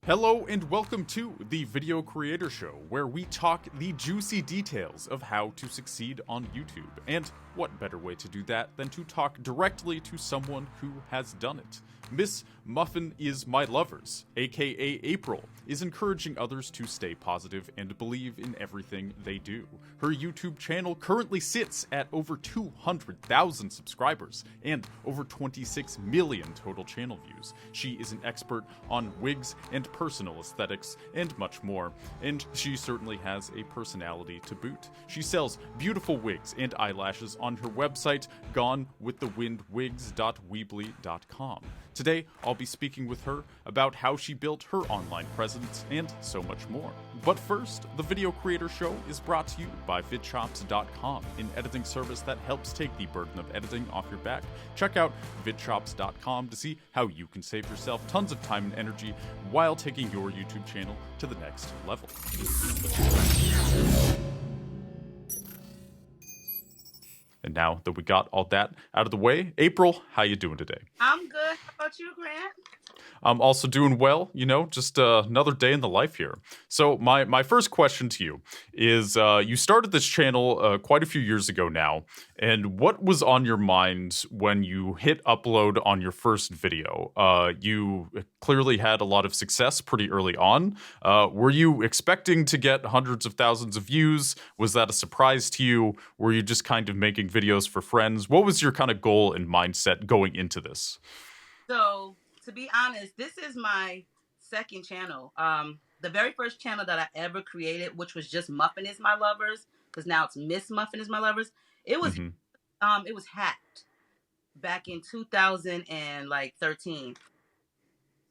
Hello and welcome to the Video Creator Show, where we talk the juicy details of how to succeed on YouTube. And what better way to do that than to talk directly to someone who has done it? MsMuffinismyLovers, aka April, is encouraging others to stay positive and believe in everything they do. Her YouTube channel currently sits at over 200,000 subscribers and over 26 million total channel views. She is an expert on wigs and personal aesthetics and much more, and she certainly has a personality to boot. She sells beautiful wigs and eyelashes on her website, gonewiththewindwigs.weebly.com. Today, I'll be speaking with her about how she built her online presence and so much more. But first, the Video Creator Show is brought to you by VidChops.com, an editing service that helps take the burden of editing off your back. Check out VidChops.com to see how you can save yourself tons of time and energy while taking your YouTube channel to the next level. And now that we got all that out of the way, April, how you doing today? I'm good. How about you, Grant? I'm also doing well, just another day in the life here. So my first question to you is, you started this channel quite a few years ago now, and what was on your mind when you hit upload on your first video? You clearly had a lot of success pretty early on. Were you expecting to get hundreds of thousands of views? Was that a surprise to you? Were you just kind of making videos for friends? What was your kind of goal and mindset going into this? So, to be honest, this is my second channel. The very first channel that I ever created, which was just MsMuffinismyLovers, because now it's MsMuffinismyLovers. It was it was hacked back in 2013.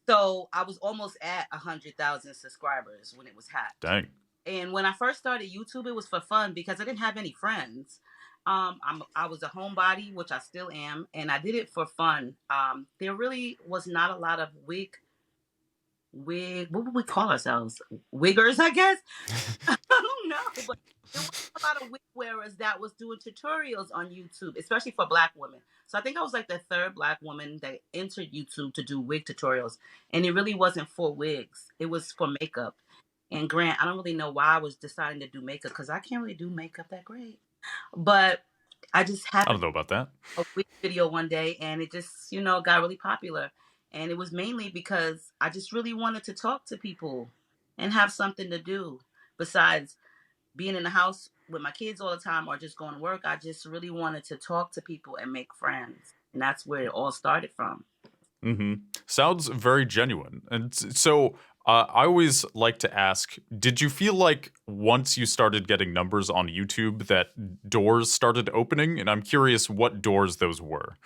So I was almost at 100,000 subscribers when it was hacked. Dang. And when I first started YouTube, it was for fun because I didn't have any friends. I was a homebody, which I still am, and I did it for fun. There really was not a lot of what would we call ourselves? Wiggers, I guess. I don't know, but there was a lot of wig wearers that was doing tutorials on YouTube, especially for Black women. So I think I was like the third Black woman that entered YouTube to do wig tutorials, and it really wasn't for wigs; it was for makeup. And Grant, I don't really know why I was deciding to do makeup because I can't really do makeup that great. But I just I happened don't know about that. a wig video one day and it just, got really popular. And it was mainly because I just really wanted to talk to people and have something to do besides being in the house with my kids all the time or just going to work. I just really wanted to talk to people and make friends. And that's where it all started from. Mm-hmm. Sounds very genuine. And so I always like to ask, did you feel like once you started getting numbers on YouTube that doors started opening? And I'm curious what doors those were.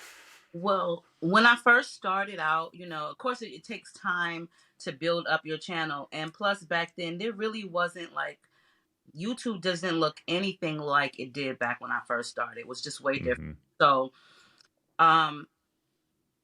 Well, when I first started out, of course it takes time to build up your channel. And plus back then there really wasn't like YouTube doesn't look anything like it did back when I first started. It was just way different. So um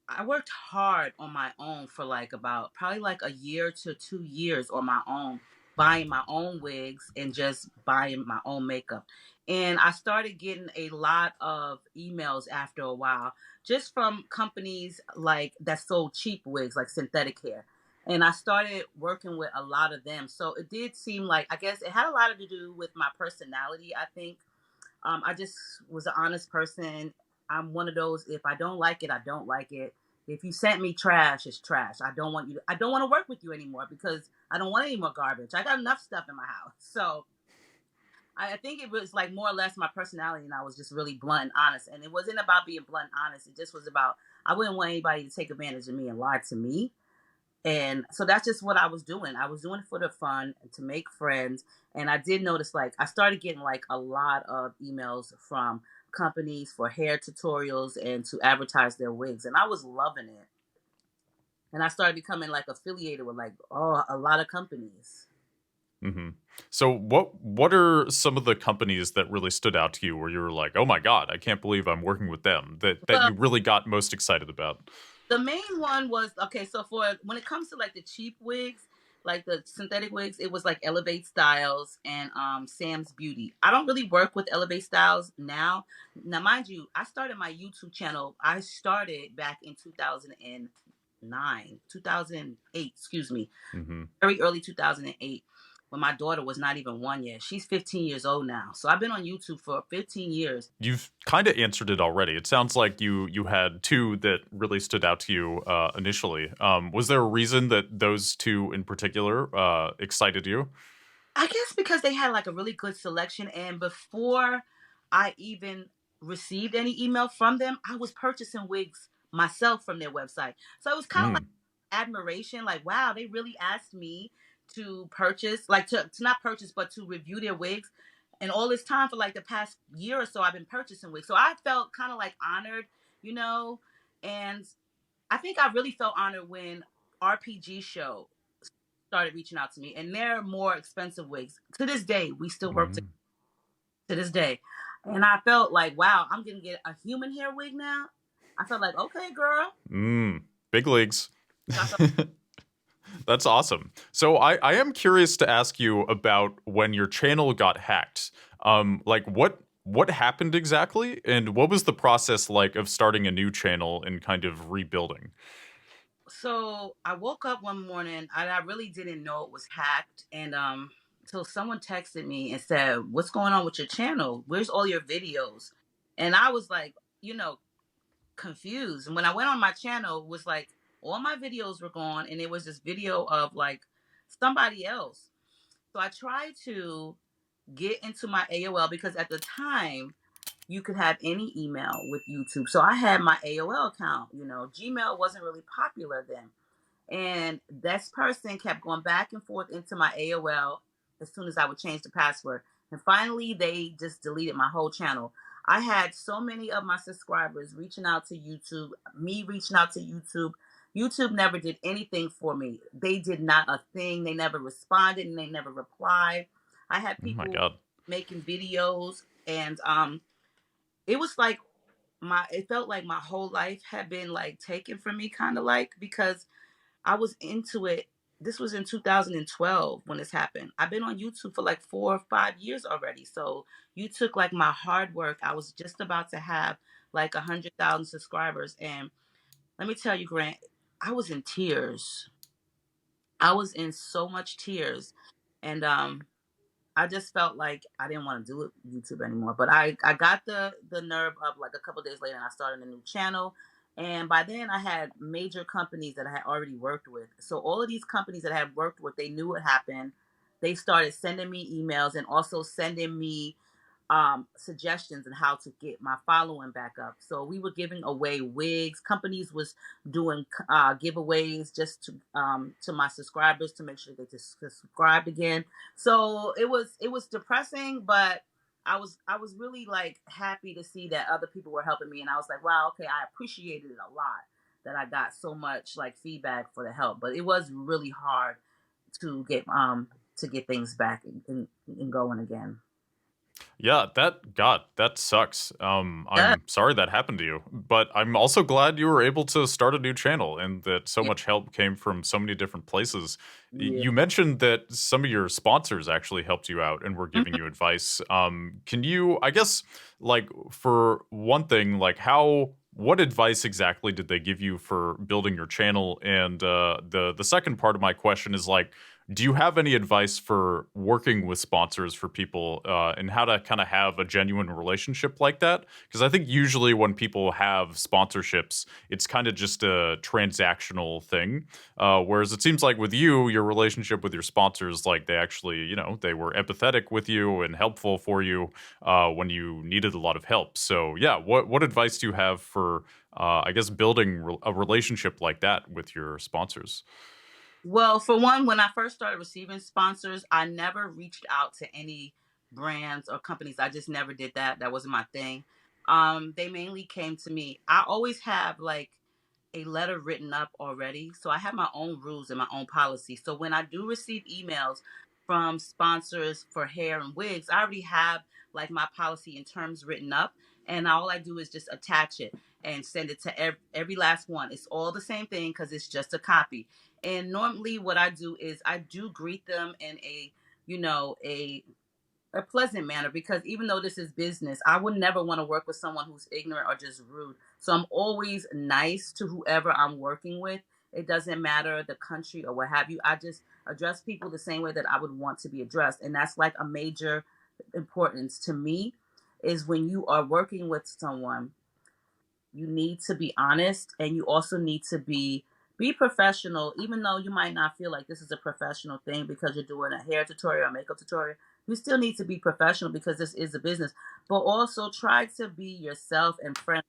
I worked hard on my own for probably like a year to 2 years on my own, buying my own wigs and just buying my own makeup. And I started getting a lot of emails after a while, just from companies like that sold cheap wigs, like synthetic hair. And I started working with a lot of them. So it did seem like, I guess it had a lot to do with my personality, I think. I just was an honest person. I'm one of those, if I don't like it, I don't like it. If you sent me trash, it's trash. I don't want to work with you anymore because I don't want any more garbage. I got enough stuff in my house. So I think it was like more or less my personality, and I was just really blunt and honest. And it wasn't about being blunt and honest. It just was about, I wouldn't want anybody to take advantage of me and lie to me. And so that's just what I was doing. I was doing it for the fun and to make friends. And I did notice, I started getting a lot of emails from companies for hair tutorials and to advertise their wigs. And I was loving it. And I started becoming affiliated with a lot of companies. Mm-hmm. So what are some of the companies that really stood out to you where you were like, oh my God, I can't believe I'm working with them, that you really got most excited about? The main one was, so when it comes to the cheap wigs, like the synthetic wigs, it was Elevate Styles and Sam's Beauty. I don't really work with Elevate Styles now. Now, mind you, I started my YouTube channel. I started back in 2009. 2008, excuse me, Hmm. very early 2008, when my daughter was not even 1 yet. She's 15 years old now. So I've been on YouTube for 15 years. You've kind of answered it already. It sounds like you had two that really stood out to you initially. Was there a reason that those two in particular excited you? I guess because they had like a really good selection. And before I even received any email from them, I was purchasing wigs myself from their website. So it was kind of like Mm. admiration, like, wow, they really asked me to purchase, like to not purchase, but to review their wigs. And all this time for like the past year or so, I've been purchasing wigs. So I felt kind of like honored, you know, and I think I really felt honored when RPG Show started reaching out to me, and they're more expensive wigs. To this day, we still work Mm. to this day. And I felt like, wow, I'm gonna get a human hair wig now. I felt like, okay, girl. Mm. Big leagues. So I felt, That's awesome. So I am curious to ask you about when your channel got hacked. Like what happened exactly, and what was the process like of starting a new channel and kind of rebuilding? so I woke up one morning and I really didn't know it was hacked. And so someone texted me and said, what's going on with your channel? Where's all your videos? And I was like, you know, confused. And when I went on my channel, it was like all my videos were gone, and it was this video of like somebody else. So I tried to get into my AOL because at the time you could have any email with YouTube. So I had my AOL account. You know, Gmail wasn't really popular then. And this person kept going back and forth into my AOL as soon as I would change the password. And finally, they just deleted my whole channel. I had so many of my subscribers reaching out to YouTube, me reaching out to YouTube. YouTube never did anything for me. They did not a thing. They never responded and they never replied. I had Oh my people god. making videos, and it was like it felt like my whole life had been like taken from me, kind of like, because I was into it. This was in 2012 when this happened. I've been on YouTube for like 4 or 5 years already. So you took like my hard work. I was just about to have like 100,000 subscribers. And let me tell you, Grant, I was in tears. I was in so much tears. And I just felt like I didn't want to do it YouTube anymore. But I got the nerve up like a couple days later, and I started a new channel. And by then I had major companies that I had already worked with. So all of these companies that I had worked with, they knew what happened. They started sending me emails and also sending me suggestions on how to get my following back up. So we were giving away wigs. Companies was doing giveaways just to my subscribers to make sure they just subscribed again. So it was depressing, but I was really like happy to see that other people were helping me, and I was like, wow, okay, I appreciated it a lot that I got so much like feedback for the help. But it was really hard to get things back and going again. Yeah, that sucks. Yeah. I'm sorry that happened to you, but I'm also glad you were able to start a new channel and that so Yeah. much help came from so many different places. Yeah. You mentioned that some of your sponsors actually helped you out and were giving Mhm. you advice. Can you, I guess, like for one thing, like what advice exactly did they give you for building your channel? And the second part of my question is like, do you have any advice for working with sponsors for people and how to kind of have a genuine relationship like that? Because I think usually when people have sponsorships, it's kind of just a transactional thing. Whereas it seems like with you, your relationship with your sponsors, like they actually, they were empathetic with you and helpful for you when you needed a lot of help. So yeah, what advice do you have for, I guess, building a relationship like that with your sponsors? Well, for one, when I first started receiving sponsors, I never reached out to any brands or companies. I just never did that. That wasn't my thing. They mainly came to me. I always have like a letter written up already. So I have my own rules and my own policy. So when I do receive emails from sponsors for hair and wigs, I already have like my policy and terms written up. And all I do is just attach it and send it to every last one. It's all the same thing because it's just a copy. And normally what I do is I do greet them in a, you know, a pleasant manner, because even though this is business, I would never want to work with someone who's ignorant or just rude. So I'm always nice to whoever I'm working with, It doesn't matter the country or what have you. I just address people the same way that I would want to be addressed. And that's like a major importance to me, is when you are working with someone, you need to be honest, and you also need to be professional, even though you might not feel like this is a professional thing because you're doing a hair tutorial or makeup tutorial. You still need to be professional because this is a business, but also try to be yourself and friendly,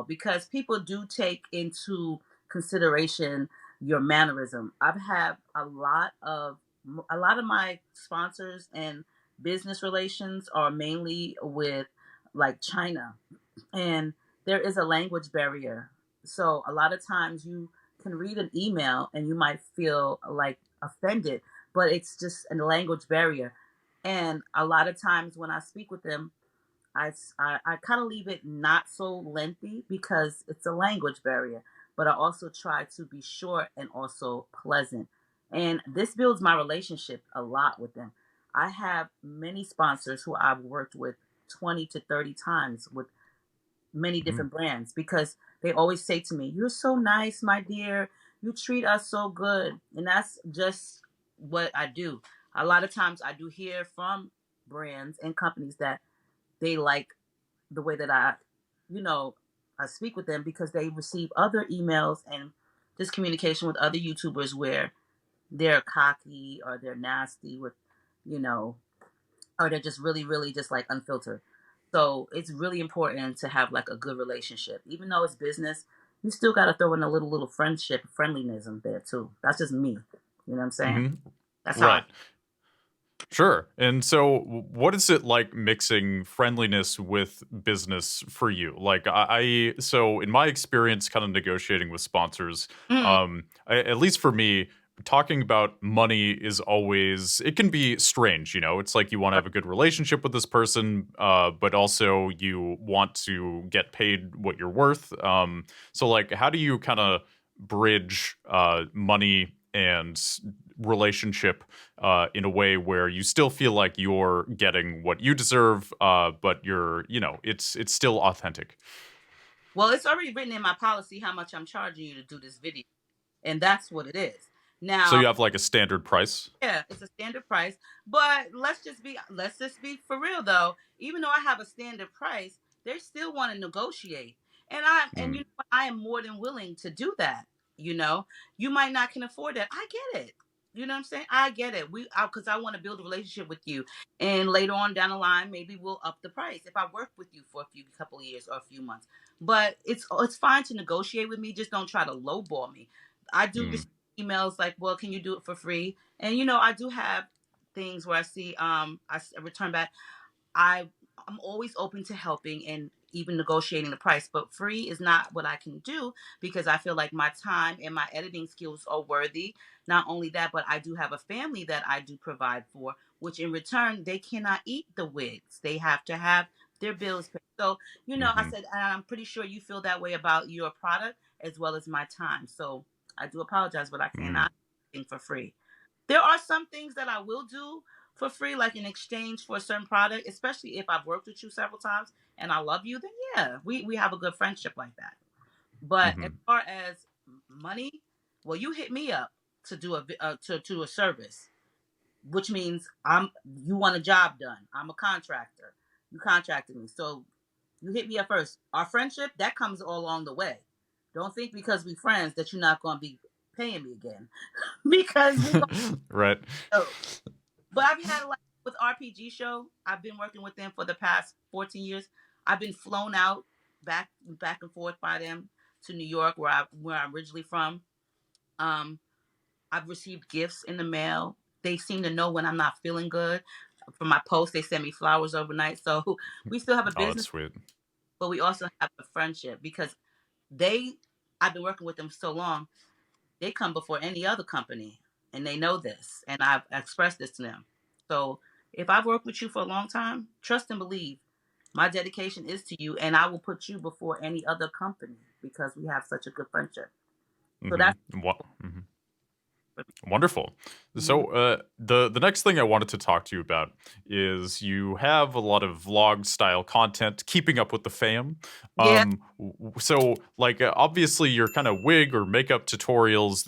because people do take into consideration your mannerism. I've had a lot of my sponsors and business relations are mainly with like China, and there is a language barrier. So a lot of times you can read an email and you might feel like offended, but it's just a language barrier. And a lot of times when I speak with them, I kind of leave it not so lengthy because it's a language barrier, but I also try to be short and also pleasant. And this builds my relationship a lot with them. I have many sponsors who I've worked with 20 to 30 times with many Mhm. different brands because they always say to me, "You're so nice, my dear. You treat us so good." And that's just what I do. A lot of times I do hear from brands and companies that they like the way that you know, I speak with them because they receive other emails and just communication with other YouTubers where they're cocky or they're nasty with, you know, or they're just really, really just like unfiltered. So it's really important to have like a good relationship. Even though it's business, you still got to throw in a little friendship, friendliness in there too. That's just me. You know what I'm saying? Mhm. That's how I. Right. Sure. And so, what is it like mixing friendliness with business for you? Like, so in my experience, kind of negotiating with sponsors, Mm, at least for me, talking about money is always, it can be strange. It's like you want to have a good relationship with this person, but also you want to get paid what you're worth. So, like, how do you kind of bridge money and relationship in a way where you still feel like you're getting what you deserve, but it's still authentic. well, it's already written in my policy how much I'm charging you to do this video, and that's what it is. So Now, you have like a standard price. yeah, it's a standard price, but let's just be for real though. Even though I have a standard price, they still want to negotiate. And Mm, I am more than willing to do that, you know. You might not can afford that. I get it. You know what I'm saying? I get it. Cuz I want to build a relationship with you, and later on down the line maybe we'll up the price if I work with you for a few couple of years or a few months. But it's fine to negotiate with me, just don't try to lowball me. I do mm, receive emails like, "Well, can you do it for free?" And I do have things where I see return back. I I'm always open to helping and even negotiating the price, but free is not what I can do because I feel like my time and my editing skills are worthy. Not only that, but I do have a family that I do provide for, which in return they cannot eat the wigs. They have to have their bills paid. So, I hmm said, and I'm pretty sure you feel that way about your product as well as my time. So I do apologize, but I mm, cannot do anything for free. There are some things that I will do for free, like in exchange for a certain product, especially if I've worked with you several times and I love you, then yeah, we have a good friendship like that. But as hmm far as money, well, you hit me up to do to a service, which means you want a job done. I'm a contractor. You contracted me, so you hit me up first. Our friendship that comes all along the way. Don't think because we friends that you're not going to be paying me again because we right. go. But I've had like with RPG show, I've been working with them for the past 14 years. I've been flown out back and forth by them to New York where I'm originally from. Um I've received gifts in the mail. They seem to know when I'm not feeling good. For my post, they send me flowers overnight. So we still have a Oh, that's business, sweet. but we also have a friendship because they I've been working with them so long. They come before any other company, and they know this, and I've expressed this to them. So if I've worked with you for a long time, trust and believe my dedication is to you, and I will put you before any other company because we have such a good friendship. So hmm that's Wonderful. mhm. So, the next thing I wanted to talk to you about is you have a lot of vlog style content, keeping up with the fam. Yeah. So like obviously your kind of wig or makeup tutorials,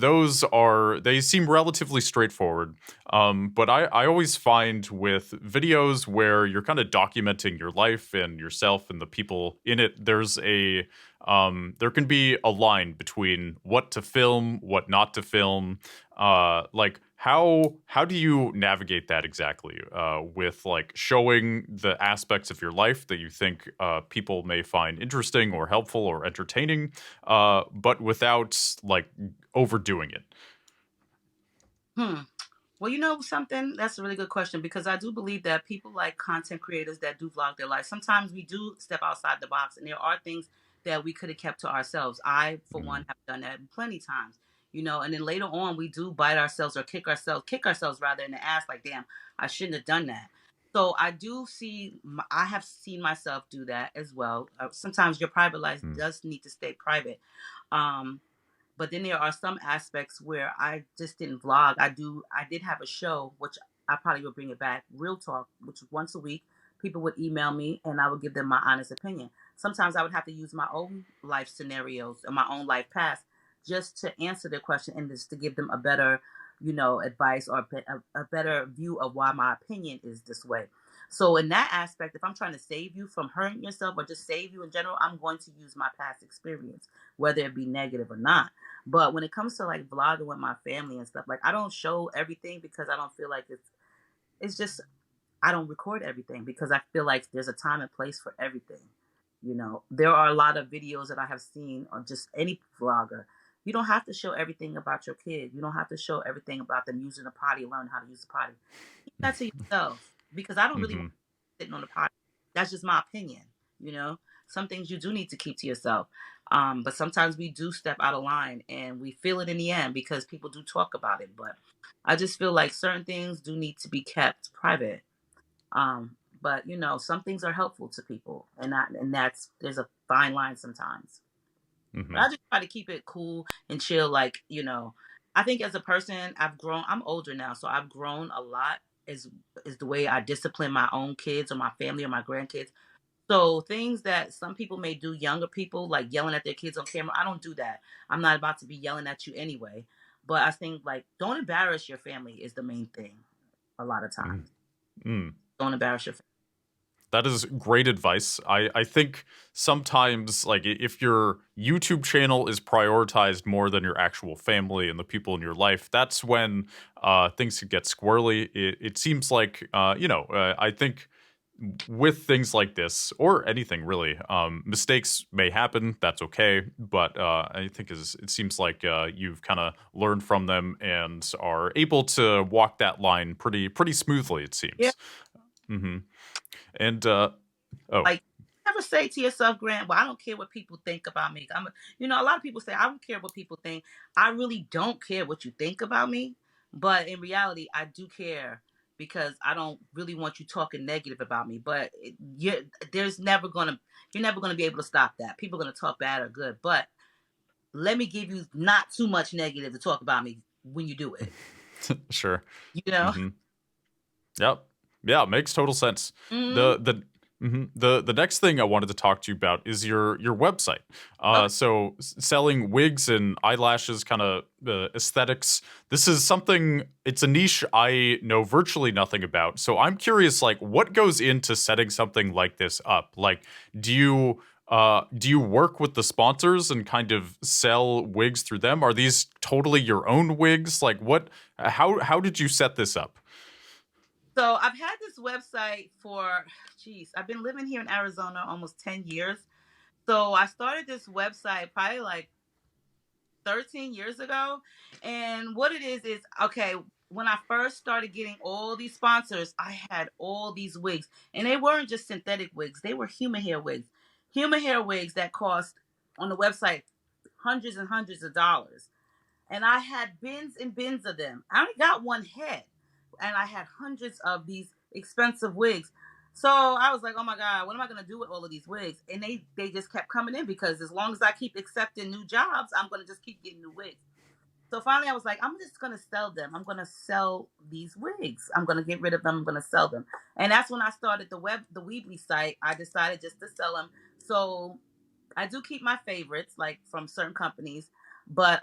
they seem relatively straightforward. But I always find with videos where you're kind of documenting your life and yourself and the people in it, there can be a line between what to film, what not to film. Like how do you navigate that exactly? With like showing the aspects of your life that you think people may find interesting or helpful or entertaining, but without like overdoing it. Hmm. Well, you know something? That's a really good question because I do believe that people like content creators that do vlog their life, sometimes we do step outside the box and there are things that we could have kept to ourselves. I, for Mhm. one, have done that plenty times, you know, and then later on we do bite ourselves or kick ourselves rather in the ass like, damn, I shouldn't have done that. So I do see, I have seen myself do that as well. Sometimes your private life Mm. does need to stay private. Um, but then there are some aspects where I just didn't vlog. I did have a show, which I probably would bring it back, Real Talk, which once a week people would email me and I would give them my honest opinion. Sometimes I would have to use my own life scenarios and my own life past just to answer their question and just to give them a better, advice or a better view of why my opinion is this way. So in that aspect, if I'm trying to save you from hurting yourself or just save you in general, I'm going to use my past experience, whether it be negative or not. But when it comes to like vlogging with my family and stuff, like I don't show everything because I don't feel like it's just I don't record everything because I feel like there's a time and place for everything. You know, there are a lot of videos that I have seen on just any vlogger. You don't have to show everything about your kid. You don't have to show everything about them using the potty, learn how to use the potty. Keep that to yourself because I don't really want Mhm. sitting on the pot. That's just my opinion. You know, some things you do need to keep to yourself. But sometimes we do step out of line and we feel it in the end because people do talk about it. But I just feel like certain things do need to be kept private. But some things are helpful to people, and that's there's a fine line sometimes. But Mhm. I just try to keep it cool and chill. Like I think as a person, I've grown. I'm older now, so I've grown a lot. Is the way I discipline my own kids or my family or my grandkids. So things that some people may do, younger people like yelling at their kids on camera, I don't do that. I'm not about to be yelling at you anyway. But I think like don't embarrass your family is the main thing. A lot of Mm. times, Mm. don't embarrass your family. That is great advice. I think sometimes, like, if your YouTube channel is prioritized more than your actual family and the people in your life, that's when things could get squirrely. It seems like, I think with things like this, or anything really, mistakes may happen. That's okay. But I think it seems like you've kind of learned from them and are able to walk that line pretty smoothly, it Yeah. seems. Hmm. And, oh, Like, never say to yourself, Grant, well, I don't care what people think about me. A lot of people say, I don't care what people think. I really don't care what you think about me. But in reality, I do care because I don't really want you talking negative about me. But there's never gonna, you're never gonna be able to stop that. People are gonna talk bad or good. But let me give you not too much negative to talk about me when you do it. sure. You know? Hmm. Yep. Yeah, makes total sense. Mm-hmm. The next thing I wanted to talk to you about is your website. Okay. So selling wigs and eyelashes, kind of aesthetics. This is something. It's a niche I know virtually nothing about. So I'm curious, like, what goes into setting something like this up? Like, do you work with the sponsors and kind of sell wigs through them? Are these totally your own wigs? Like, what? How did you set this up? So I've had this website for, geez, I've been living here in Arizona almost 10 years. So I started this website probably like 13 years ago. And what it is okay, when I first started getting all these sponsors, I had all these wigs. And they weren't just synthetic wigs, they were human hair wigs. Human hair wigs that cost on the website hundreds and hundreds of dollars, and I had bins and bins of them. I only got one head, and I had hundreds of these expensive wigs. So I was like, "Oh my god, what am I gonna do with all of these wigs?" And they just kept coming in because as long as I keep accepting new jobs, I'm gonna just keep getting new wigs. So finally, I was like, "I'm just gonna sell them. I'm gonna sell these wigs. I'm gonna get rid of them. I'm gonna sell them." And that's when I started the Weebly site. I decided just to sell them. So I do keep my favorites, like from certain companies, but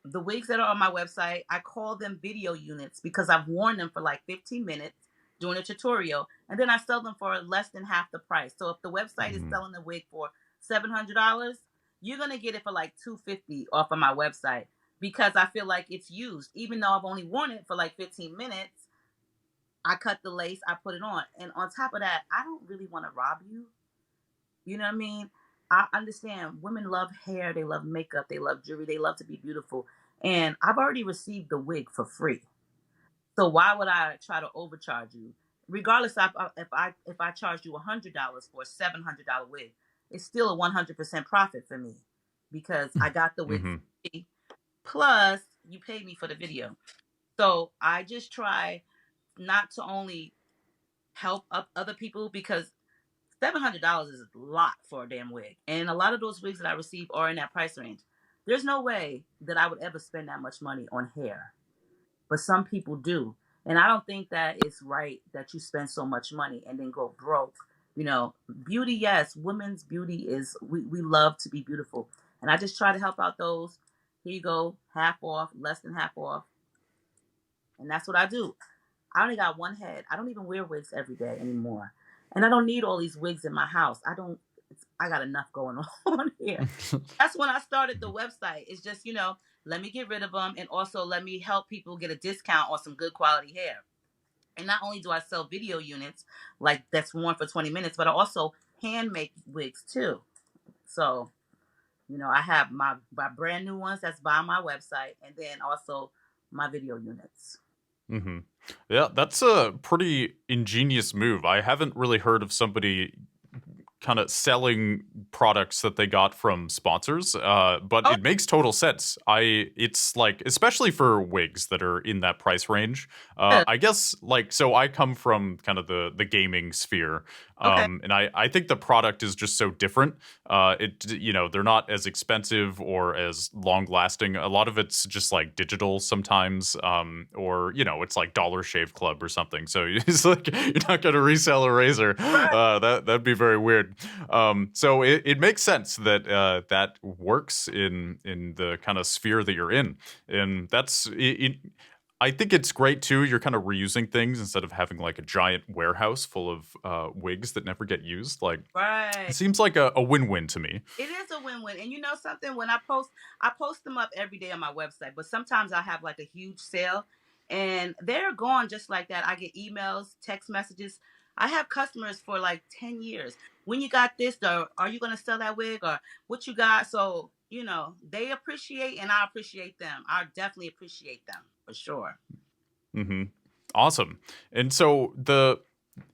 the wigs that are on my website, I call them video units because I've worn them for like 15 minutes doing a tutorial, and then I sell them for less than half the price. So if the website is Mhm. selling the wig for $700, you're gonna get it for like 250 off of my website because I feel like it's used, even though I've only worn it for like 15 minutes. I cut the lace, I put it on, and on top of that, I don't really want to rob you. You know what I mean? I understand women love hair, they love makeup, they love jewelry, they love to be beautiful. And I've already received the wig for free. So why would I try to overcharge you? Regardless of if I charge you $100 for a $700 wig, it's still a 100% profit for me because I got the wig Mhm. free. Plus, you paid me for the video. So I just try not to only help up other people because $700 is a lot for a damn wig, and a lot of those wigs that I receive are in that price range. There's no way that I would ever spend that much money on hair, but some people do, and I don't think that it's right that you spend so much money and then go broke. You know, beauty, yes, women's beauty is we love to be beautiful, and I just try to help out those. Here you go, half off, less than half off, and that's what I do. I only got one head. I don't even wear wigs every day anymore. And I don't need all these wigs in my house. I got enough going on here. That's when I started the website. It's just, let me get rid of them and also let me help people get a discount on some good quality hair. And not only do I sell video units like that's worn for 20 minutes, but I also hand make wigs too. So, I have my brand new ones that's by my website and then also my video units. Mhm. Yeah, that's a pretty ingenious move. I haven't really heard of somebody kind of selling products that they got from sponsors, but Oh, it makes total sense. It's like, especially for wigs that are in that price range. yeah. I guess like, so I come from kind of the gaming sphere, Okay. and I think the product is just so different. They're not as expensive or as long lasting. A lot of it's just like digital sometimes, or it's like Dollar Shave Club or something. So it's like you're not going to resell a razor. That'd be very weird. So it makes sense that that works in the kind of sphere that you're in, and that's it. I think it's great too. You're kind of reusing things instead of having like a giant warehouse full of wigs that never get used. Like it Right. seems like a win-win to me. It is a win-win. And you know something? When I post them up every day on my website, but sometimes I have like a huge sale and they're gone just like that. I get emails, text messages. I have customers for like 10 years. When you got this, or are you going to sell that wig or what you got? So, they appreciate and I appreciate them. I definitely appreciate them for sure. Hmm. Awesome. And so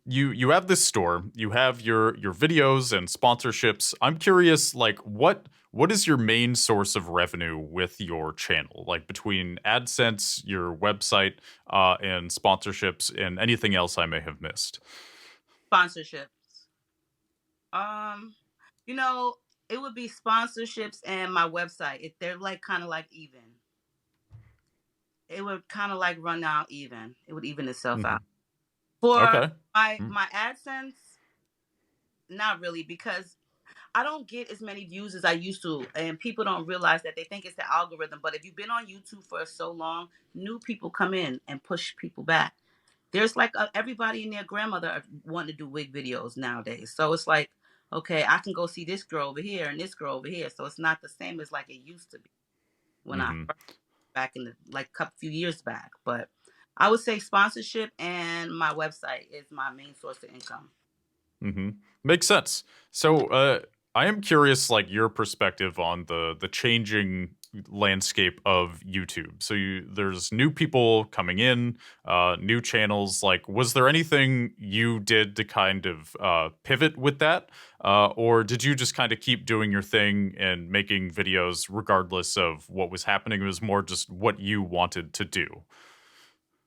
you have this store, you have your videos and sponsorships. I'm curious, like what is your main source of revenue with your channel? Like between AdSense, your website, and sponsorships, and anything else I may have missed. Sponsorships. Um, you know, it would be sponsorships and my website. If they're like kind of like even. It would kind of like run out even. It would even itself Hmm. out. For Okay. my my AdSense, not really because I don't get as many views as I used to, and people don't realize that they think it's the algorithm. But if you've been on YouTube for so long, new people come in and push people back. There's like everybody and their grandmother are wanting to do wig videos nowadays. So it's like, okay, I can go see this girl over here and this girl over here. So it's not the same as like it used to be when I Hmm. first back in the like couple few years back. But I would say sponsorship and my website is my main source of income. Hmm. Makes sense. So, I am curious, like your perspective on the changing landscape of YouTube. So, there's new people coming in, new channels. Like, was there anything you did to kind of pivot with that, or did you just kind of keep doing your thing and making videos regardless of what was happening? It was more just what you wanted to do.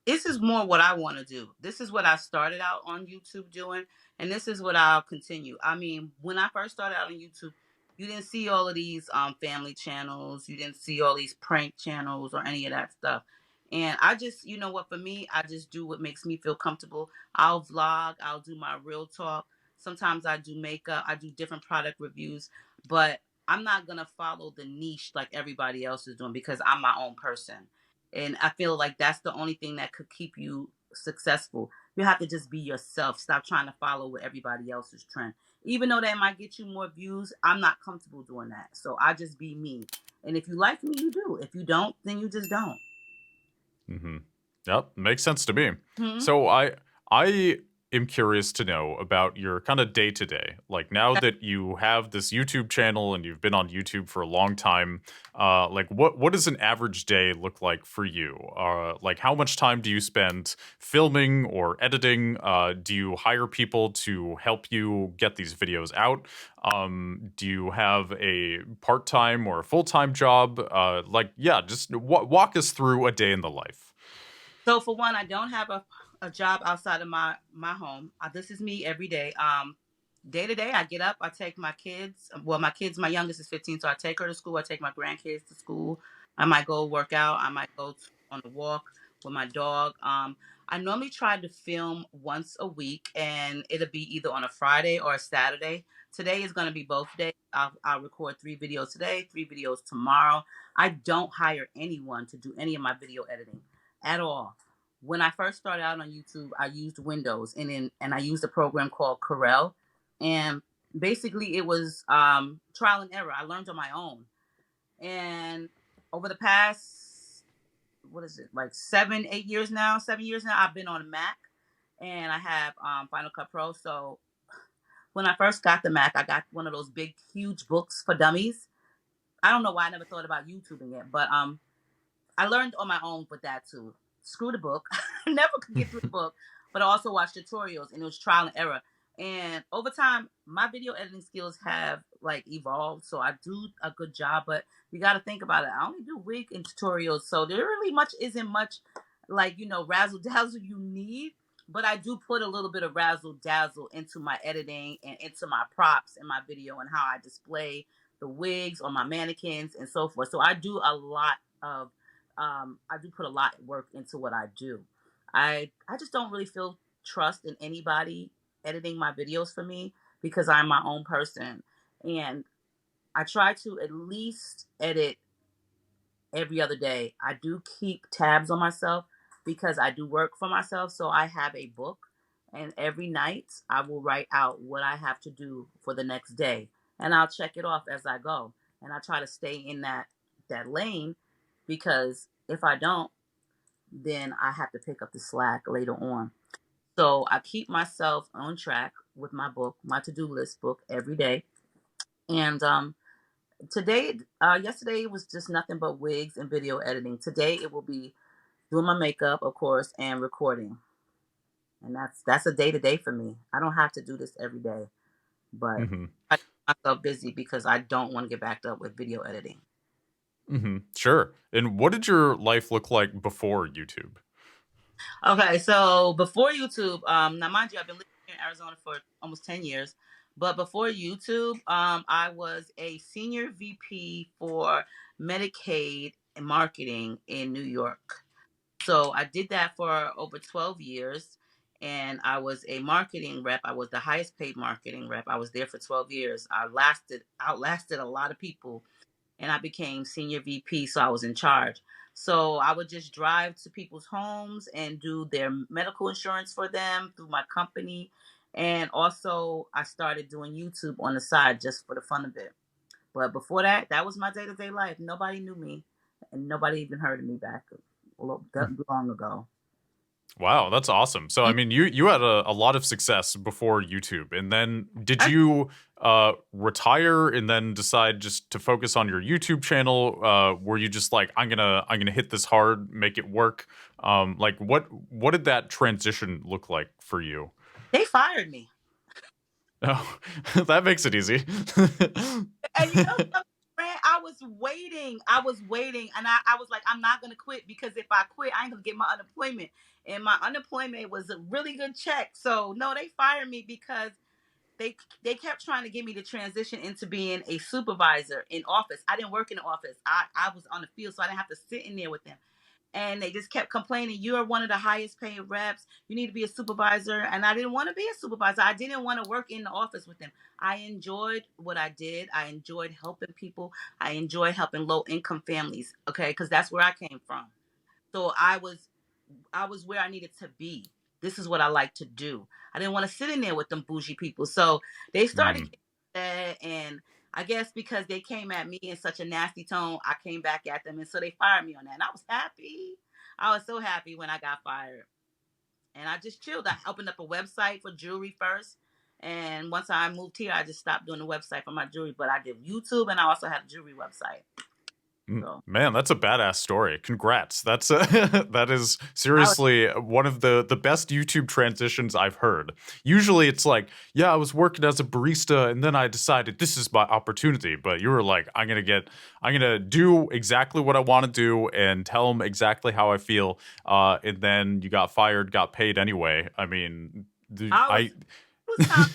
This is more what I want to do. This is what I started out on YouTube doing, and this is what I'll continue. I mean, when I first started out on YouTube, you didn't see all of these family channels, you didn't see all these prank channels or any of that stuff. And I just, you know what, for me, I just do what makes me feel comfortable. I'll vlog, I'll do my real talk. Sometimes I do makeup, I do different product reviews. but I'm not gonna follow the niche like everybody else is doing because I'm my own person. And I feel like that's the only thing that could keep you successful. You have to just be yourself. Stop trying to follow what everybody else's trend. Even though that might get you more views, I'm not comfortable doing that. So I just be me. And if you like me, you do. If you don't, then you just don't. Mm-hmm. Yep, makes sense to me. Hmm. So I am curious to know about your kind of day to day. Like now that you have this YouTube channel and you've been on YouTube for a long time, like what does an average day look like for you? Like how much time do you spend filming or editing? Do you hire people to help you get these videos out? Do you have a part time or a full time job? Like yeah, just walk us through a day in the life. So for one, I don't have a job outside of my home. This is me every day. Day to day, I get up, I take my kids. Well, my kids, my youngest is 15, so I take her to school. I take my grandkids to school. I might go work out. I might go on a walk with my dog. I normally try to film once a week, and it'll be either on a Friday or a Saturday. Today is going to be both days. I'll record 3 videos today, 3 videos tomorrow. I don't hire anyone to do any of my video editing at all. When I first started out on YouTube, I used Windows and I used a program called Corel, and basically it was trial and error. I learned on my own, and over the past, what is it, like 7 8 years now, 7 years now, I've been on a Mac, and I have Final Cut Pro. So when I first got the Mac, I got one of those big huge books for dummies. I don't know why I never thought about YouTubing it, but I learned on my own with that too. Screw the book. I never could get through the book, but I also watched tutorials, and it was trial and error. And over time, my video editing skills have like evolved, so I do a good job. But you got to think about it. I only do wig and tutorials, so there really much isn't much like razzle dazzle you need. But I do put a little bit of razzle dazzle into my editing and into my props in my video and how I display the wigs on my mannequins and so forth. So I do a lot of I do put a lot of work into what I do. I just don't really feel trust in anybody editing my videos for me because I'm my own person, and I try to at least edit every other day. I do keep tabs on myself because I do work for myself, so I have a book, and every night I will write out what I have to do for the next day, and I'll check it off as I go, and I try to stay in that lane because if I don't, then I have to pick up the slack later on. So I keep myself on track with my book, my to-do list book every day. And yesterday was just nothing but wigs and video editing. Today it will be doing my makeup, of course, and recording. And that's a day to day for me. I don't have to do this every day, but Mm-hmm. I keep myself busy because I don't want to get backed up with video editing. Mm-hmm. Sure. And what did your life look like before YouTube? Okay, so before YouTube, now mind you, I've been living here in Arizona for almost 10 years. But before YouTube, I was a senior VP for Medicaid and marketing in New York. So I did that for over 12 years. And I was a marketing rep. I was the highest paid marketing rep. I was there for 12 years. Outlasted a lot of people, and I became senior VP, so I was in charge. So I would just drive to people's homes and do their medical insurance for them through my company. And also, I started doing YouTube on the side just for the fun of it. But before that, that was my day to day life. Nobody knew me, and nobody even heard of me back long ago. Wow, that's awesome. So, I mean, you had a lot of success before YouTube, and then did I, you retire and then decide just to focus on your YouTube channel? Were you just like, I'm gonna hit this hard, make it work? Like, what did that transition look like for you? they fired me. Oh, that makes it easy. And you know something, Grant? I was waiting. I was waiting. And I was like, I'm not going to quit because if I quit, I ain't going to get my unemployment. And my unemployment was a really good check. So, no, they fired me because they kept trying to get me to transition into being a supervisor in office. I didn't work in the office. I was on the field, so I didn't have to sit in there with them. and they just kept complaining, you're one of the highest paid reps, you need to be a supervisor. And I didn't want to be a supervisor. I didn't want to work in the office with them. I enjoyed what I did. I enjoyed helping people. I enjoyed helping low income families, okay, because that's where I came from. So I was where I needed to be. This is what I like to do. I didn't want to sit in there with them bougie people. So they started Mm. getting that, and I guess because they came at me in such a nasty tone, I came back at them, and so they fired me on that. And I was happy. I was so happy when I got fired, and I just chilled. I opened up a website for jewelry first, and once I moved here, I just stopped doing the website for my jewelry. But I did YouTube, and I also had a jewelry website. So Man, that's a badass story. Congrats. That's that is I was, seriously one of the best YouTube transitions I've heard. Usually it's like, yeah, I was working as a barista and then I decided this is my opportunity, but you were like, I'm going to do exactly what I want to do and tell them exactly how I feel, and then you got fired, got paid anyway. I mean, I was, I it was time.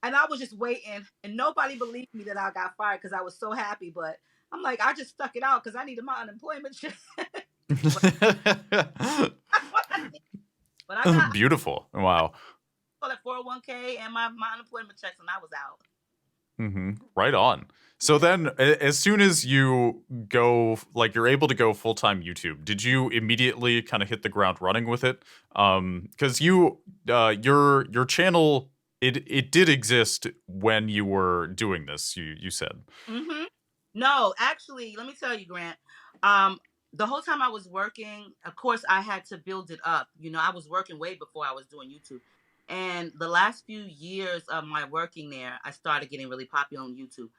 And I was just waiting, and nobody believed me that I got fired because I was so happy. But I'm like, I just stuck it out because I needed my unemployment check. but but I got Beautiful. Wow. all that 401k and my unemployment checks, and I was out. Right on. So then, as soon as you go, like you're able to go full time YouTube, did you immediately kind of hit the ground running with it? Because your channel, it did exist when you were doing this. You said. Hmm. No, actually, let me tell you, Grant. Um, the whole time I was working, of course, I had to build it up. I was working way before I was doing YouTube. And the last few years of my working there, I started getting really popular on YouTube.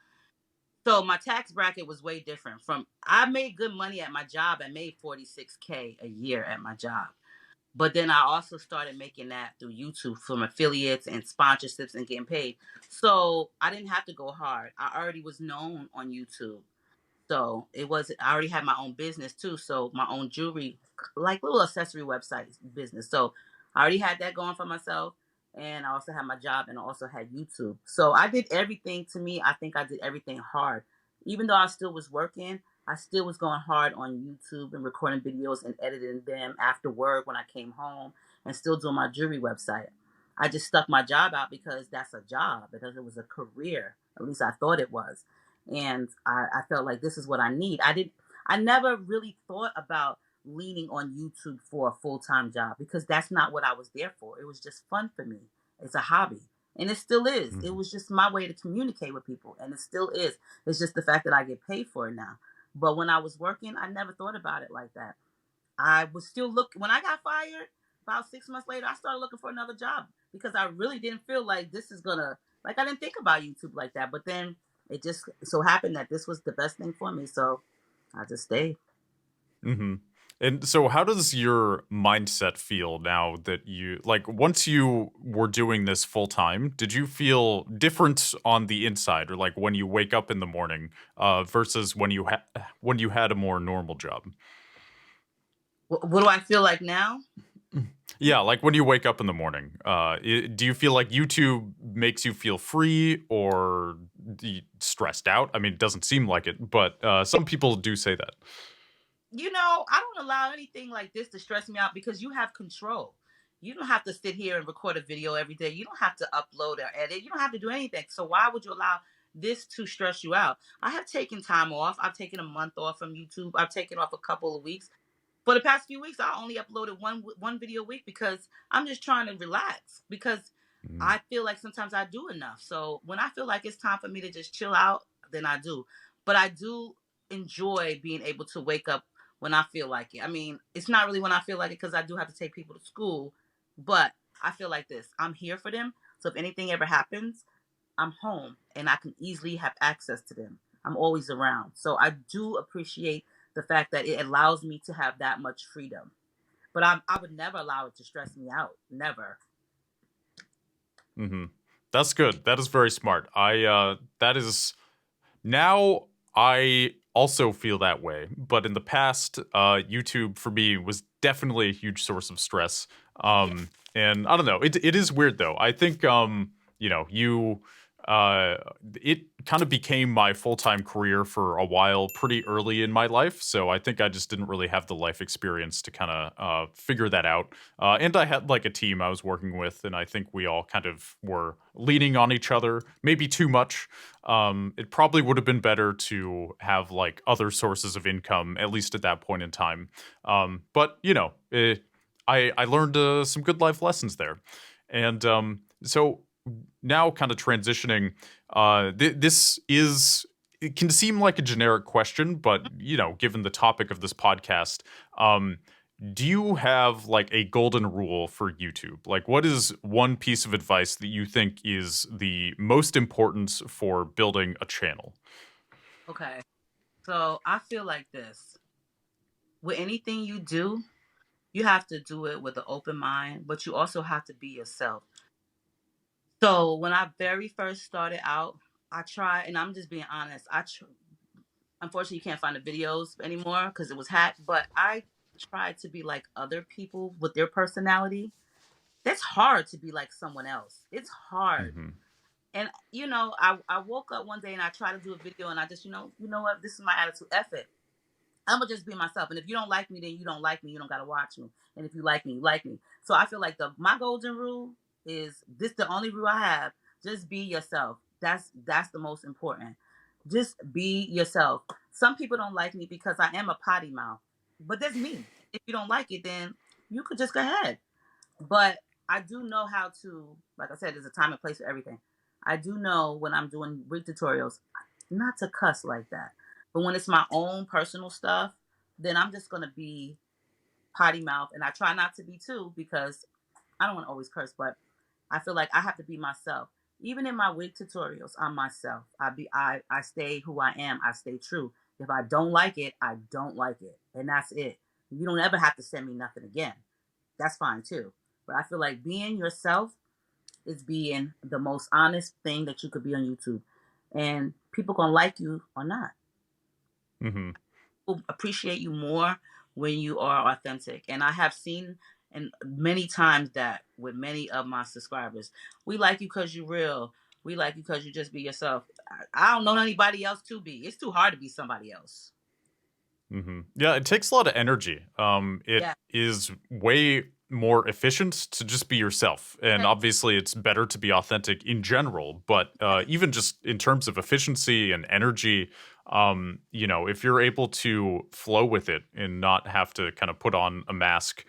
So my tax bracket was way different from I made good money at my job. I made 46K a year at my job. But then I also started making that through YouTube from affiliates and sponsorships and getting paid. So I didn't have to go hard. I already was known on YouTube. So it was, I already had my own business too. So my own jewelry, like little accessory website business. So I already had that going for myself. And I also had my job and I also had YouTube. So I did everything. To me, I think I did everything hard. Even though I still was working, I still was going hard on YouTube and recording videos and editing them after work when I came home and still doing my jewelry website. I just stuck my job out because that's a job, because it was a career. At least I thought it was. And I felt like this is what I need. I never really thought about leaning on YouTube for a full-time job because that's not what I was there for. It was just fun for me. It's a hobby. And it still is. It was just my way to communicate with people. And it still is. It's just the fact that I get paid for it now. But when I was working, I never thought about it like that. I was still looking. When I got fired, about 6 months later, I started looking for another job because I really didn't feel like this is gonna, like, I didn't think about YouTube like that. But then it just so happened that this was the best thing for me. So I just stayed. hmm And so, how does your mindset feel now that you like once you were doing this full time? Did you feel different on the inside, or like when you wake up in the morning, versus when you had a more normal job? What do I feel like now? Yeah, like when you wake up in the morning, do you feel like YouTube makes you feel free or stressed out? I mean, it doesn't seem like it, but some people do say that. I don't allow anything like this to stress me out because you have control. You don't have to sit here and record a video every day. You don't have to upload or edit. You don't have to do anything. So why would you allow this to stress you out? I have taken time off. I've taken a month off from YouTube. I've taken off a couple of weeks. For the past few weeks, I only uploaded one video a week because I'm just trying to relax because Mm-hmm. I feel like sometimes I do enough. So when I feel like it's time for me to just chill out, then I do. But I do enjoy being able to wake up when I feel like it. I mean, it's not really when I feel like it because I do have to take people to school, but I feel like this. I'm here for them. So if anything ever happens, I'm home and I can easily have access to them. I'm always around. So I do appreciate the fact that it allows me to have that much freedom. But I would never allow it to stress me out. Never. Mm-hmm. That's good. That is very smart. That is now I also feel that way, but in the past, YouTube for me was definitely a huge source of stress. Yeah. And I don't know, it is weird though. I think you know, you uh, it kind of became my full-time career for a while pretty early in my life. So I think I just didn't really have the life experience to kind of figure that out. And I had like a team I was working with, and I think we all kind of were leaning on each other, maybe too much. It probably would have been better to have like other sources of income, at least at that point in time. But you know, I learned some good life lessons there. And so now kind of transitioning, this is, it can seem like a generic question, but you know, given the topic of this podcast, um, do you have like a golden rule for YouTube? Like, what is one piece of advice that you think is the most important for building a channel? Okay. So I feel like this. With anything you do, you have to do it with an open mind, but you also have to be yourself. So when I very first started out, I tried, and I'm just being honest. Unfortunately, you can't find the videos anymore because it was hacked. But I tried to be like other people with their personality. That's hard to be like someone else. It's hard. Mm-hmm. And I woke up one day and I tried to do a video, and I just you know what, this is my attitude. F it. I'm gonna just be myself. And if you don't like me, then you don't like me. You don't gotta watch me. And if you like me, you like me. So I feel like my golden rule is this: the only rule I have. Just be yourself. That's the most important. Just be yourself. Some people don't like me because I am a potty mouth, but that's me. If you don't like it, then you could just go ahead. But I do know how to, like I said, there's a time and place for everything. I do know when I'm doing rig tutorials not to cuss like that. But when it's my own personal stuff, then I'm just gonna be potty mouth, and I try not to be too because I don't want to always curse, but I feel like I have to be myself. Even in my wig tutorials, I'm myself. I stay who I am. I stay true. If I don't like it, I don't like it, and that's it. You don't ever have to send me nothing again. That's fine too. But I feel like being yourself is being the most honest thing that you could be on YouTube, and people gonna like you or not. Mm-hmm. People appreciate you more when you are authentic. And I have seen and many times that with many of my subscribers, we like you because you're real. We like you because you just be yourself. I don't know anybody else to be. It's too hard to be somebody else. Mm-hmm. Yeah, it takes a lot of energy. It Yeah. is way more efficient to just be yourself, and Yeah. obviously, it's better to be authentic in general. But even just in terms of efficiency and energy, you know, if you're able to flow with it and not have to kind of put on a mask,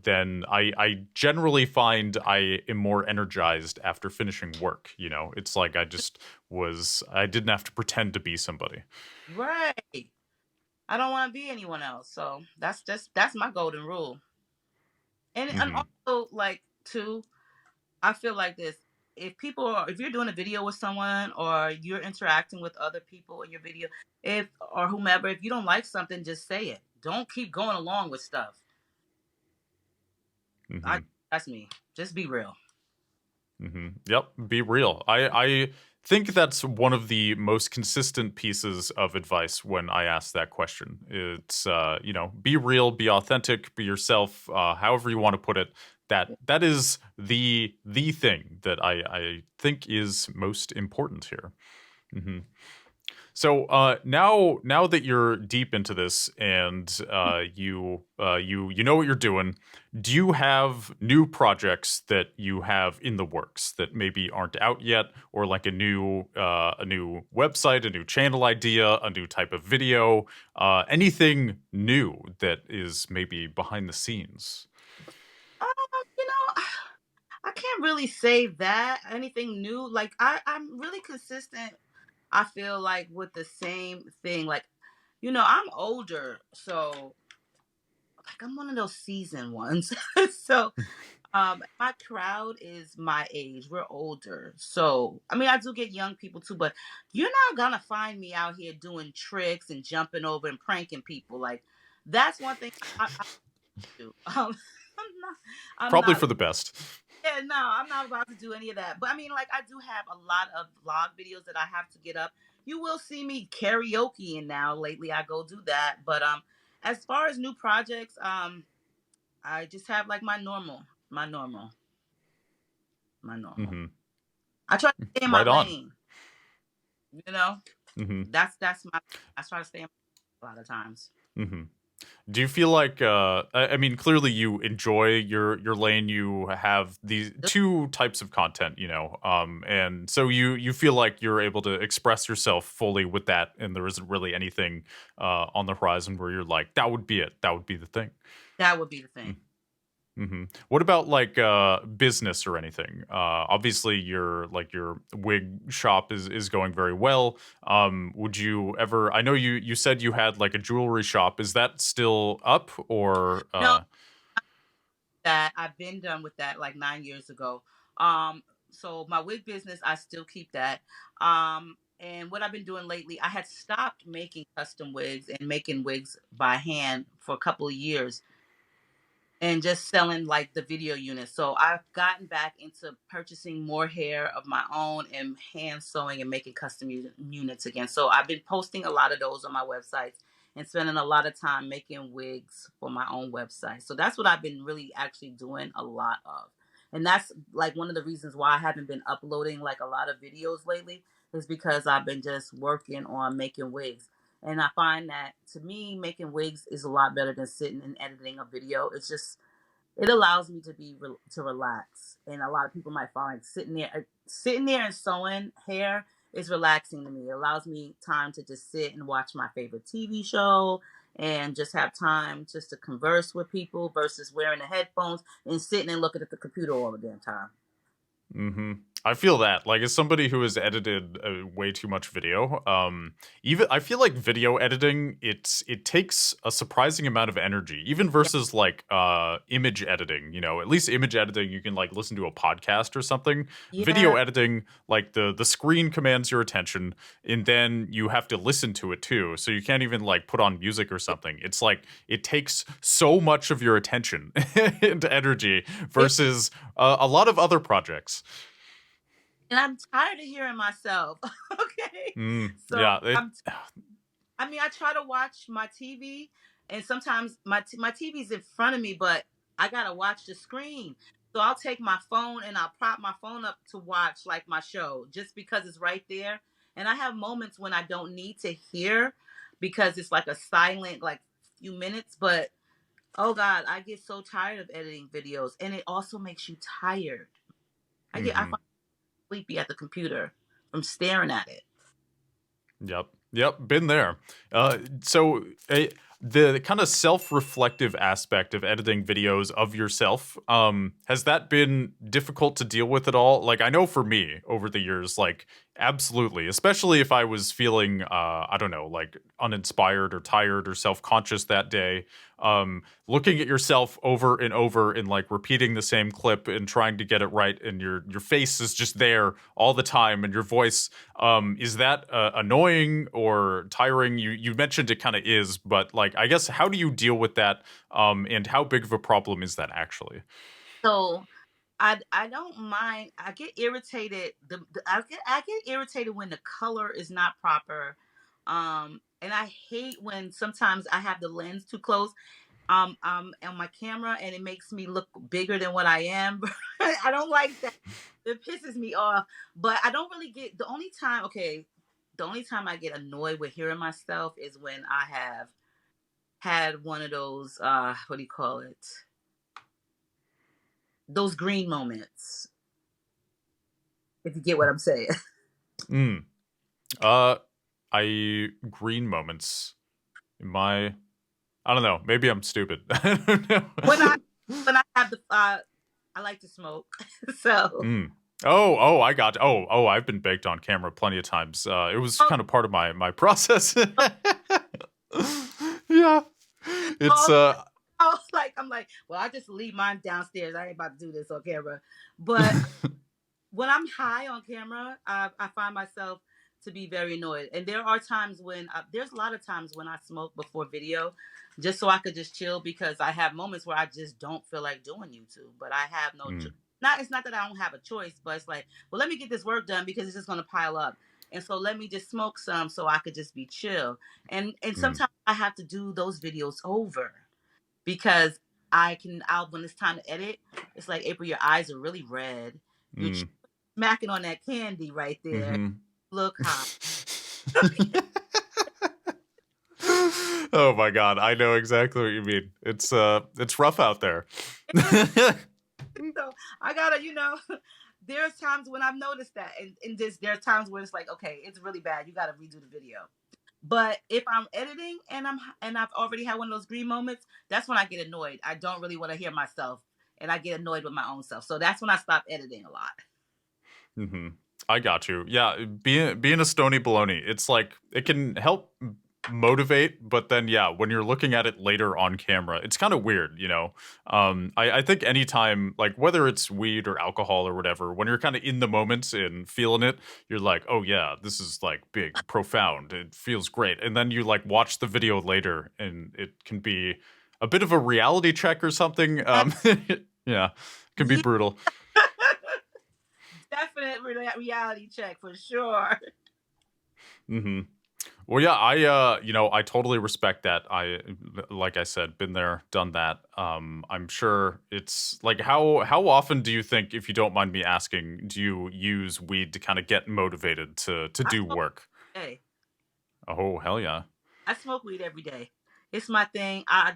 then I generally find I am more energized after finishing work. You know, it's like I didn't have to pretend to be somebody. Right. I don't want to be anyone else. So that's my golden rule. And Mm-hmm. also like too, I feel like this. If you're doing a video with someone or you're interacting with other people in your video, if or whomever, if you don't like something, just say it. Don't keep going along with stuff. Mm-hmm. I That's me. Just be real. Yep, be real. I think that's one of the most consistent pieces of advice when I ask that question. It's you know, be real, be authentic, be yourself, however you want to put it. That is the thing that I think is most important here. hmm So now that you're deep into this and you know what you're doing, do you have new projects that you have in the works that maybe aren't out yet, or like a new website, a new channel idea, a new type of video, anything new that is maybe behind the scenes? You know, I can't really say that anything new. Like I'm really consistent. I feel like with the same thing. Like, I'm older, so like I'm one of those seasoned ones. So my crowd is my age. We're older. So I mean I do get young people too, but you're not gonna find me out here doing tricks and jumping over and pranking people. Like that's one thing I do. I'm not I'm Probably not for the best. yeah, no, I'm not about to do any of that. But I mean, like, I do have a lot of vlog videos that I have to get up. You will see me karaoke, and now lately I go do that. But as far as new projects, I just have like my normal, my normal. hmm I try to stay in my Right on. lane. You know, Hmm. that's my. I try to stay in a lot of times. Hmm. Do you feel like I mean clearly you enjoy your lane, you have these two types of content, you know, and so you feel like you're able to express yourself fully with that, and there isn't really anything on the horizon where you're like that would be it, that would be the thing. That would be the thing. Mm-hmm. What about like business or anything? Obviously, your wig shop is going very well. Would you ever? I know you said you had like a jewelry shop. Is that still up or? No, that I've been done with that like 9 years ago. Um, so my wig business, I still keep that. And what I've been doing lately, I had stopped making custom wigs and making wigs by hand for a couple of years and just selling like the video units. So I've gotten back into purchasing more hair of my own and hand sewing and making custom units again. So I've been posting a lot of those on my websites and spending a lot of time making wigs for my own website. So that's what I've been really actually doing a lot of. And that's like one of the reasons why I haven't been uploading like a lot of videos lately is because I've been just working on making wigs. And I find that to me, making wigs is a lot better than sitting and editing a video. It's just, it allows me to to relax. And a lot of people might find like sitting there and sewing hair is relaxing to me. It allows me time to just sit and watch my favorite TV show and just have time just to converse with people versus wearing the headphones and sitting and looking at the computer all the damn time. Mm-hmm. I feel that. Like, as somebody who has edited way too much video, even I feel like video editing, it takes a surprising amount of energy, even Yeah. versus like image editing. You know, at least image editing, you can like listen to a podcast or something. Video Yeah. editing, like the screen commands your attention, and then you have to listen to it too. So you can't even like put on music or something. It's like it takes so much of your attention and energy It, versus a lot of other projects. and I'm tired of hearing myself. Okay. So Yeah, it. I mean, I try to watch my TV, and sometimes my TV's in front of me, but I gotta watch the screen. So I'll take my phone and I'll prop my phone up to watch like my show, just because it's right there. And I have moments when I don't need to hear because it's like a silent like few minutes. But oh God, I get so tired of editing videos, and it also makes you tired. I Mhm. find sleepy at the computer from staring at it. Yep. Yep. Been there. So the kind of self-reflective aspect of editing videos of yourself, has that been difficult to deal with at all? Like, I know for me over the years, like, absolutely, especially if I was feeling, I don't know, like uninspired or tired or self-conscious that day. Looking at yourself over and over and like repeating the same clip and trying to get it right, and your face is just there all the time, and your voice, is that annoying or tiring? You mentioned it kind of is, but like I guess how do you deal with that? And how big of a problem is that actually? So I don't mind. I get irritated. I get irritated when the color is not proper. And I hate when sometimes I have the lens too close on my camera and it makes me look bigger than what I am. I don't like that. It pisses me off. But I don't really get the only time I get annoyed with hearing myself is when I have had one of those what do you call it? Those green moments. If you get what I'm saying. Mm. Uh, I green moments in my. I don't know. Maybe I'm stupid. I don't know. when I when I have the I like to smoke. So Mm. Oh, I got. Oh, I've been baked on camera plenty of times. It was oh, kind of part of my process. Yeah, it's oh, like I'm like, well, I just leave mine downstairs. I ain't about to do this on camera. But when I'm high on camera, I find myself to be very annoyed. And there are times when there's a lot of times when I smoke before video, just so I could just chill because I have moments where I just don't feel like doing YouTube, but I have no. Mm, Not it's not that I don't have a choice, but it's like, well, let me get this work done because it's just going to pile up. And so let me just smoke some so I could just be chill. And mm, sometimes I have to do those videos over because I can. I'll when it's time to edit, it's like April, your eyes are really red. Your cheeks mm. smacking on that candy right there. Mm-hmm. Look hot. Oh my God, I know exactly what you mean. It's rough out there. So I gotta, there's times when I've noticed that, and there's times where it's like, okay, it's really bad. You gotta redo the video. But if I'm editing and I've already had one of those green moments, that's when I get annoyed. I don't really want to hear myself, and I get annoyed with my own self. So that's when I stop editing a lot. Mm-hmm. I got you. Yeah, being a stony baloney, it's like it can help motivate, but then yeah, when you're looking at it later on camera, it's kind of weird, you know. I think anytime, like whether it's weed or alcohol or whatever, when you're kind of in the moment and feeling it, you're like, oh yeah, this is like big, profound. It feels great, and then you like watch the video later, and it can be a bit of a reality check or something. Yeah, it can be brutal. Definite reality check for sure. Mm-hmm. Well, yeah, I totally respect that. Like I said, been there, done that. I'm sure it's like how often do you think, if you don't mind me asking, do you use weed to kind of get motivated to I do smoke work? every day. Oh, hell yeah. I smoke weed every day. It's my thing. I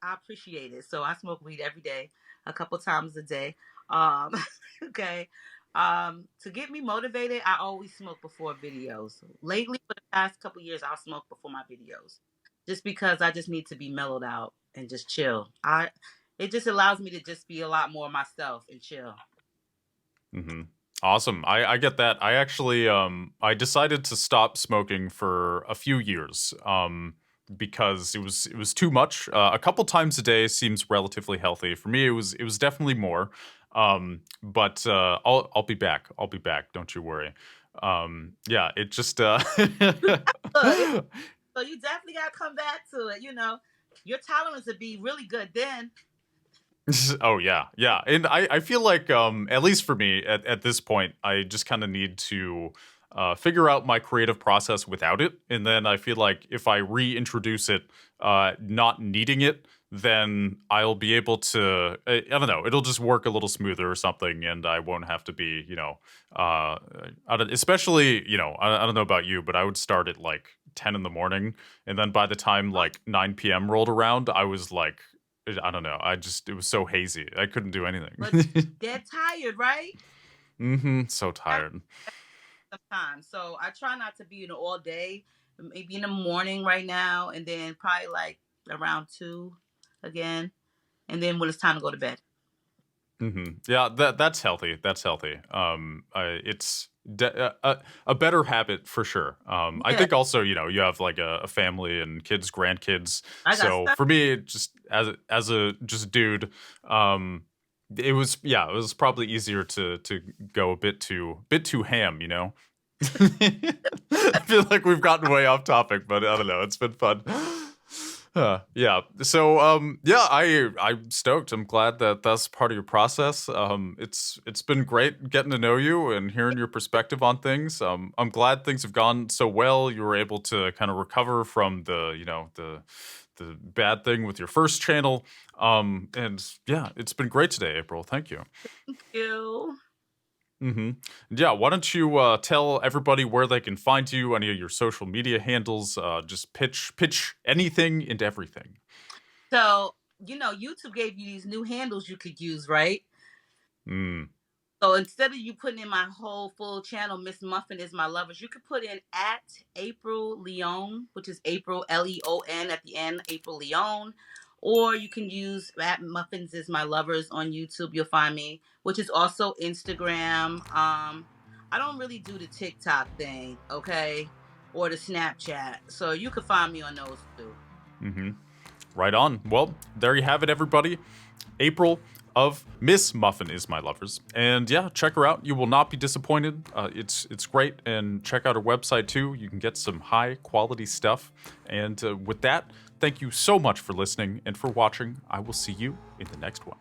appreciate it. So I smoke weed every day, a couple times a day. Um, okay. To get me motivated, I always smoke before videos. Lately, for the past couple years, I'll smoke before my videos, just because I just need to be mellowed out and just chill. It just allows me to just be a lot more myself and chill. Mm-hmm. Awesome. I get that. I actually I decided to stop smoking for a few years because it was too much. A couple times a day seems relatively healthy. For me it was definitely more. But I'll be back. I'll be back. Don't you worry. Yeah, it just Look, so you definitely got to come back to it. Your tolerance would be really good then. Oh yeah, yeah, and I feel like at least for me at this point, I just kind of need to figure out my creative process without it, and then I feel like if I reintroduce it, not needing it, then I'll be able to I don't know, it'll just work a little smoother or something, and I won't have to be especially I don't know about you, but I would start at like 10 in the morning, and then by the time like 9 p.m. rolled around, I was like I don't know. It was so hazy. I couldn't do anything. But they're tired, right? Mm-hmm. So That's tired. sometimes. So I try not to be in all day. Maybe in the morning right now, and then probably like around 2 again, and then when it's time to go to bed. Mm-hmm. Yeah, that's healthy. That's healthy. It's a better habit for sure. I Yeah, think also you have like a family and kids, grandkids. I got So stuff. for me, just as a just dude, it was probably easier to go a bit too ham. I feel like we've gotten way off topic, but I don't know. It's been fun. Yeah. So, yeah, I'm stoked. I'm glad that that's part of your process. It's been great getting to know you and hearing your perspective on things. I'm glad things have gone so well. You were able to kind of recover from the bad thing with your first channel. And yeah, it's been great today, April. Thank you. You. Mm-hmm. Yeah, why don't you tell everybody where they can find you, any of your social media handles, just pitch anything and everything. So YouTube gave you these new handles you could use, right? Mm. So instead of you putting in my whole full channel, MsMuffinismyLovers, you could put in at April Leon, which is April Leon at the end, April Leon. Or you can use at Muffins is My Lovers on YouTube. You'll find me, which is also Instagram. I don't really do the TikTok thing, okay, or the Snapchat. So you can find me on those too. Mm-hmm. Right on. Well, there you have it, everybody. April of Miss Muffin is My Lovers, and yeah, check her out. You will not be disappointed. It's great, and check out her website too. You can get some high quality stuff. And with that, thank you so much for listening and for watching. I will see you in the next one.